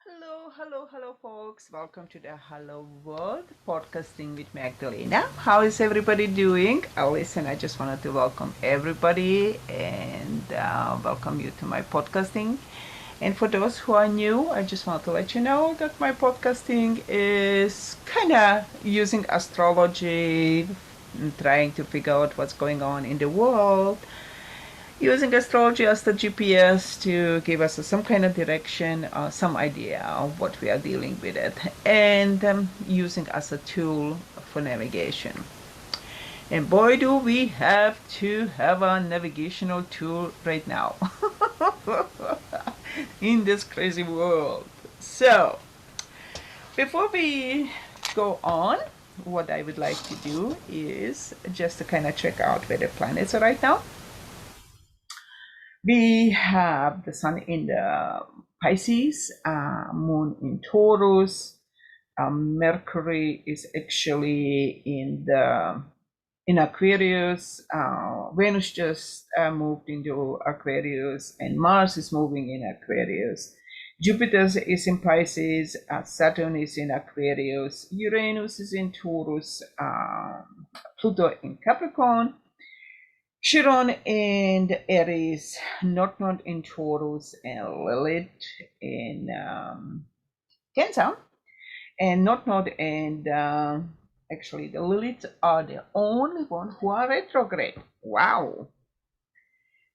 Hello, folks. Welcome to the Hello World podcasting with Magdalena. How is everybody doing? Listen, I just wanted to welcome everybody and welcome you to my podcasting. And for those who are new, I just want to let you know that my podcasting is kind of using astrology, trying to figure out what's going on in the world, using astrology as the GPS to give us some kind of direction, some idea of what we are dealing with it, and using as a tool for navigation. And boy, do we have to have a navigational tool right now in this crazy world. So, before we go on, what I would like to do is just to kind of check out where the planets are right now. We have the sun in the Pisces, moon in Taurus. Mercury is actually in Aquarius. Venus just moved into Aquarius, and Mars is moving in Aquarius. Jupiter is in Pisces. Saturn is in Aquarius. Uranus is in Taurus. Pluto in Capricorn. Chiron and Aries, North Node in Taurus, and Lilith in Cancer, and North Node and actually the Lilith are the only one who are retrograde. Wow!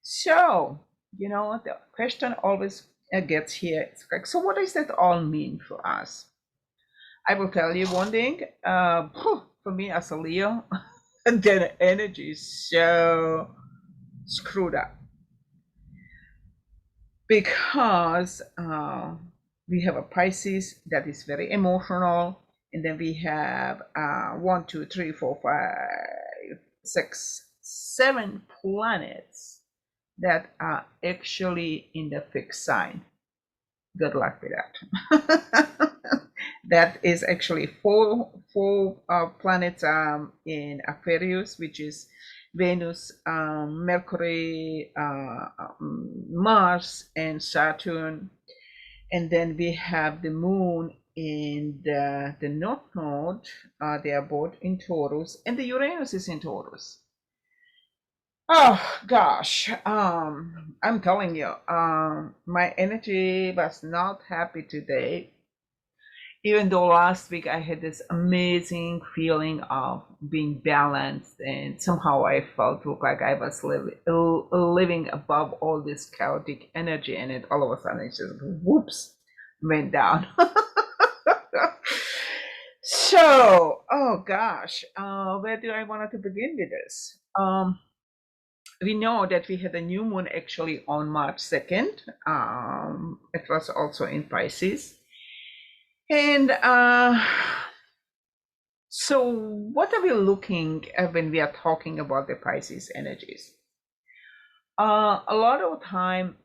So the question always gets here. It's like, so what does that all mean for us? I will tell you one thing. For me as a Leo, the energy is so screwed up because we have a Pisces that is very emotional, and then we have 1, 2, 3, 4, 5, 6, 7 planets that are actually in the fixed sign. Good luck with that. That is actually four planets in Aquarius, which is Venus, Mercury, Mars, and Saturn. And then we have the moon in the North Node. They are both in Taurus, and the Uranus is in Taurus. Oh gosh, I'm telling you, my energy was not happy today, even though last week I had this amazing feeling of being balanced, and somehow I felt like I was living above all this chaotic energy, and it all of a sudden it just whoops went down. So, oh gosh, where do I want to begin with this? We know that we had a new moon actually on March 2nd. It was also in Pisces. And so, what are we looking at when we are talking about the Pisces energies? A lot of time,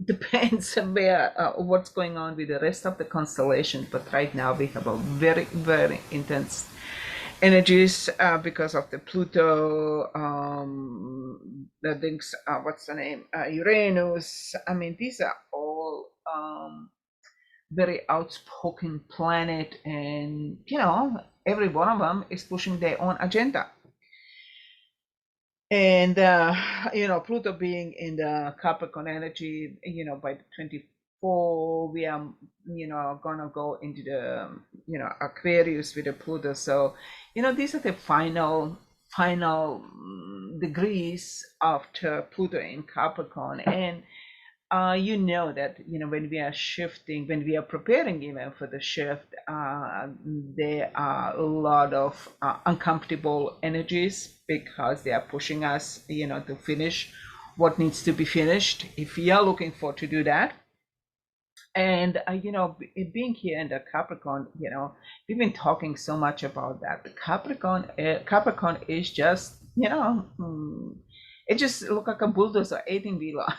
depends where what's going on with the rest of the constellation. But right now, we have a very, very intense energies because of the Pluto, the things. What's the name? Uranus. I mean, these are all very outspoken planet, and every one of them is pushing their own agenda. And Pluto being in the Capricorn energy, by the 24 we are gonna go into the Aquarius with the Pluto. So these are the final degrees after Pluto in Capricorn. And that when we are shifting, when we are preparing even for the shift, there are a lot of uncomfortable energies because they are pushing us to finish what needs to be finished if we are looking for to do that. And being here in the Capricorn, we've been talking so much about that. The Capricorn is just it just look like a bulldozer 18 wheeler.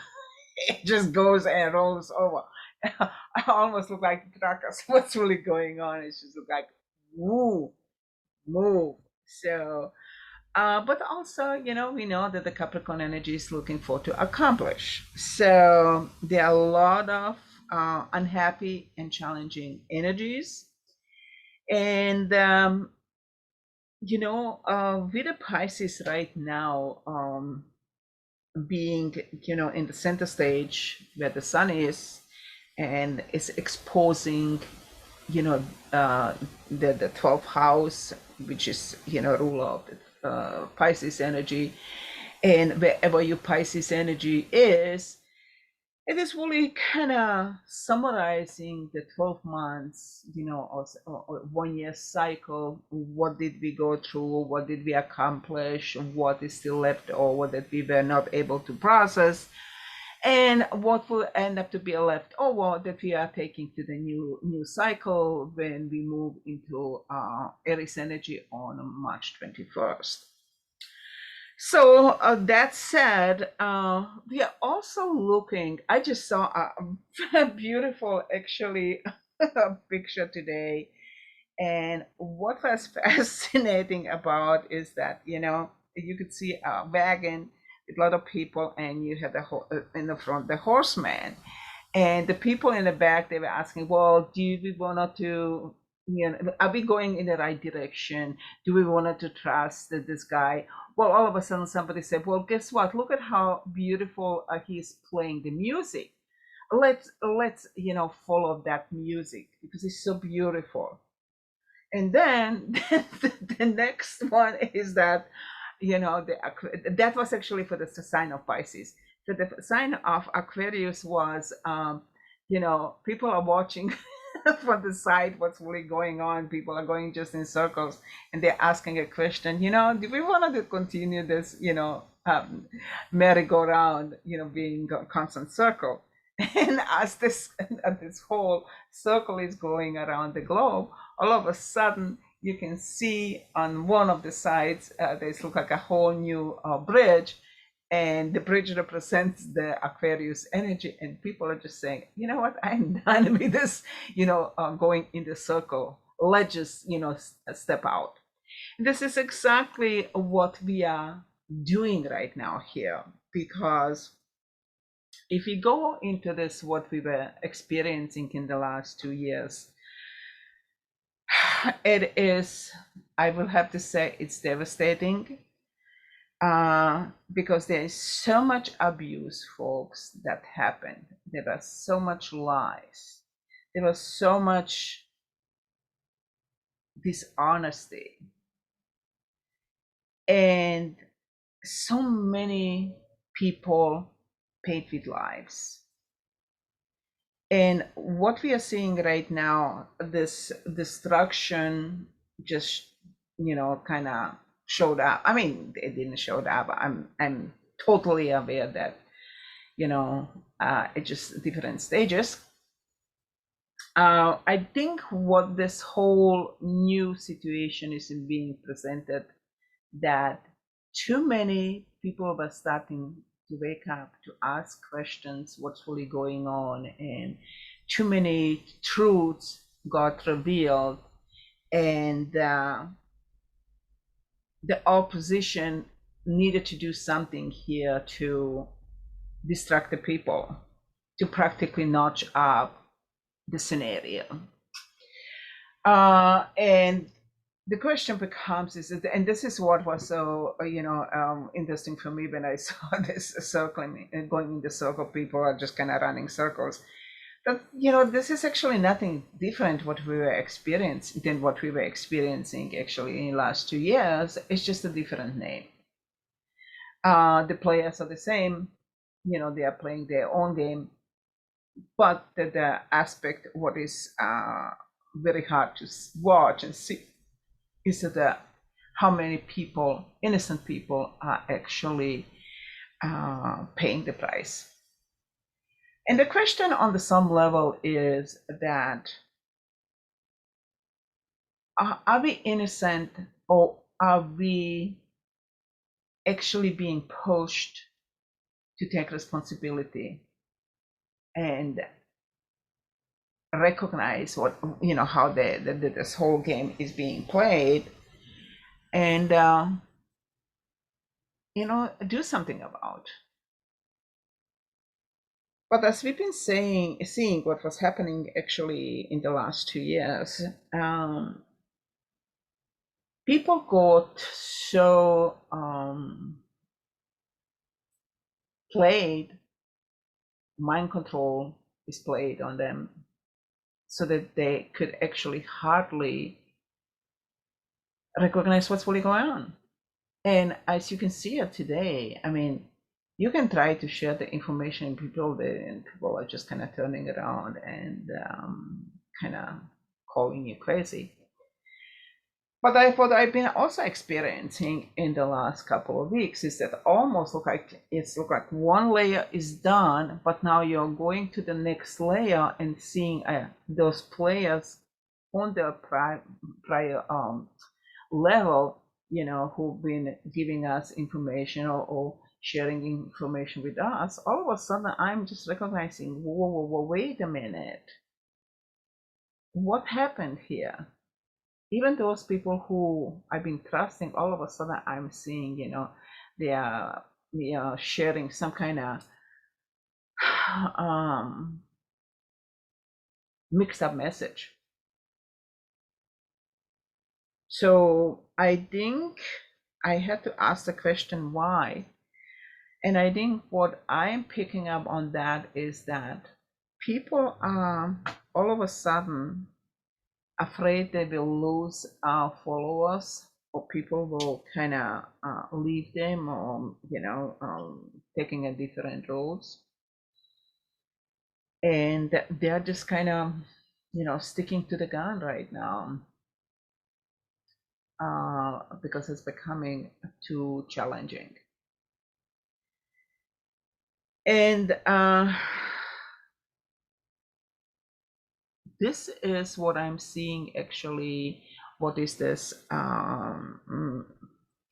It just goes and rolls over. I almost look like truckers. What's really going on? It's just like move, move. So, but also, we know that the Capricorn energy is looking for to accomplish. So there are a lot of unhappy and challenging energies. And with the Pisces right now, being in the center stage where the sun is, and is exposing you know uh, the 12th house, which is ruler of the Pisces energy. And wherever your Pisces energy is, it is really kind of summarizing the 12 months, or 1 year cycle. What did we go through? What did we accomplish? What is still left over that we were not able to process? And what will end up to be left over that we are taking to the new cycle when we move into Aries energy on March 21st. So that said, we are also looking. I just saw a beautiful, actually, picture today, and what was fascinating about is that you could see a wagon with a lot of people, and you had in the front the horseman, and the people in the back, they were asking, well, do we want to, are we going in the right direction? Do we want to trust this guy? Well, all of a sudden somebody said, well, guess what? Look at how beautiful he's playing the music. Let's follow that music because it's so beautiful. And then the next one is that that was actually for the sign of Pisces. So the sign of Aquarius was people are watching from the side what's really going on. People are going just in circles, and they're asking a question, do we want to continue this merry-go-round, being a constant circle? And as this whole circle is going around the globe, all of a sudden you can see on one of the sides there's look like a whole new bridge, and the bridge represents the Aquarius energy, and people are just saying, you know what, I'm done with this, going in the circle. Let's just step out. This is exactly what we are doing right now here, because if we go into this, what we were experiencing in the last 2 years, it is, I will have to say, it's devastating, because there is so much abuse, folks, that happened. There was so much lies. There was so much dishonesty, and so many people paid with lives. And what we are seeing right now, this destruction just, kind of showed up. I mean, it didn't show up. I'm totally aware that, it's just different stages. I think what this whole new situation is being presented, that too many people were starting to wake up, to ask questions, what's really going on, and too many truths got revealed, and the opposition needed to do something here to distract the people, to practically notch up the scenario. And the question becomes is that, and this is what was so interesting for me when I saw this circling and going in the circle, people are just kind of running circles. But this is actually nothing different what we were experiencing than what we were experiencing actually in the last 2 years. It's just a different name. The players are the same, they are playing their own game, but the aspect what is very hard to watch and see is that how many people, innocent people, are actually paying the price. And the question on the some level is that, are we innocent, or are we actually being pushed to take responsibility and recognize what how this whole game is being played, and do something about? But as we've been seeing what was happening actually in the last 2 years, people got so played, mind control is played on them, so that they could actually hardly recognize what's really going on. And as you can see it today, I mean, you can try to share the information and people are just kind of turning around and kind of calling you crazy. But what I've been also experiencing in the last couple of weeks is that almost look like one layer is done, but now you're going to the next layer and seeing those players on the prior level, who've been giving us information or sharing information with us. All of a sudden, I'm just recognizing, whoa, wait a minute, what happened here? Even those people who I've been trusting, all of a sudden I'm seeing, they are sharing some kind of mixed up message. So I think I had to ask the question why. And I think what I'm picking up on that is that people are all of a sudden afraid they will lose followers, or people will kind of leave them, or taking a different roads, and they're just kind of sticking to the gun right now, because it's becoming too challenging. And this is what I'm seeing actually. What is this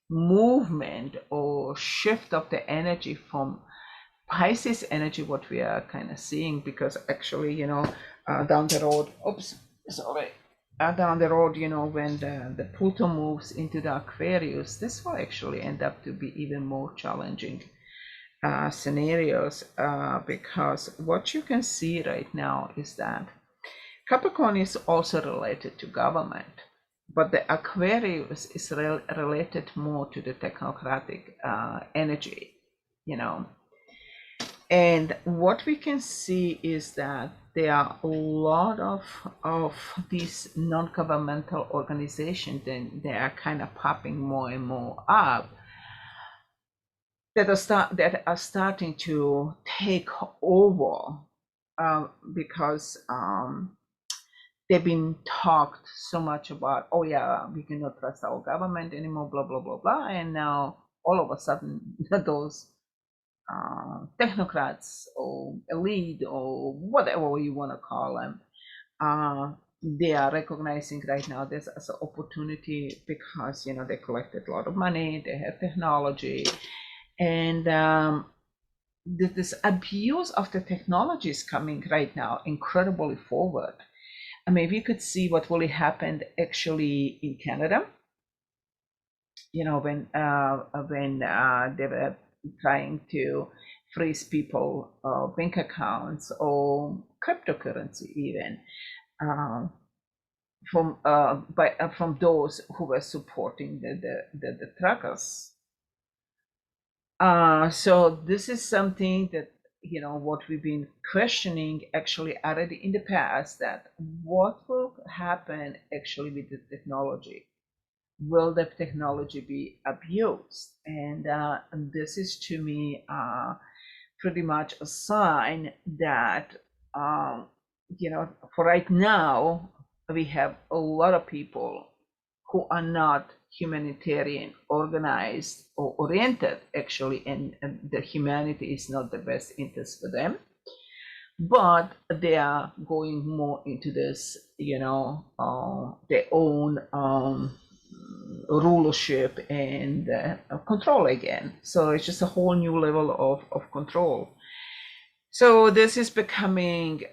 movement or shift of the energy from Pisces energy, what we are kind of seeing? Because actually, down the road, down the road, when the Pluto moves into the Aquarius, this will actually end up to be even more challenging scenarios, because what you can see right now is that Capricorn is also related to government, but the Aquarius is related more to the technocratic energy, And what we can see is that there are a lot of these non-governmental organizations, and they are kind of popping more and more up, that are starting to take over, because they've been talked so much about, oh yeah, we cannot trust our government anymore, blah blah blah blah, and now all of a sudden those technocrats or elite or whatever you want to call them, they are recognizing right now this as an opportunity, because they collected a lot of money, they have technology, and this abuse of the technology is coming right now incredibly forward. I mean, we could see what really happened actually in Canada, when they were trying to freeze people bank accounts or cryptocurrency even, from those who were supporting the truckers. So this is something that, what we've been questioning actually already in the past, that what will happen actually with the technology? Will the technology be abused? And this is, to me, pretty much a sign that, for right now, we have a lot of people who are not humanitarian, organized, or oriented, actually, and the humanity is not the best interest for them. But they are going more into this, their own rulership and control again. So it's just a whole new level of control. So this is becoming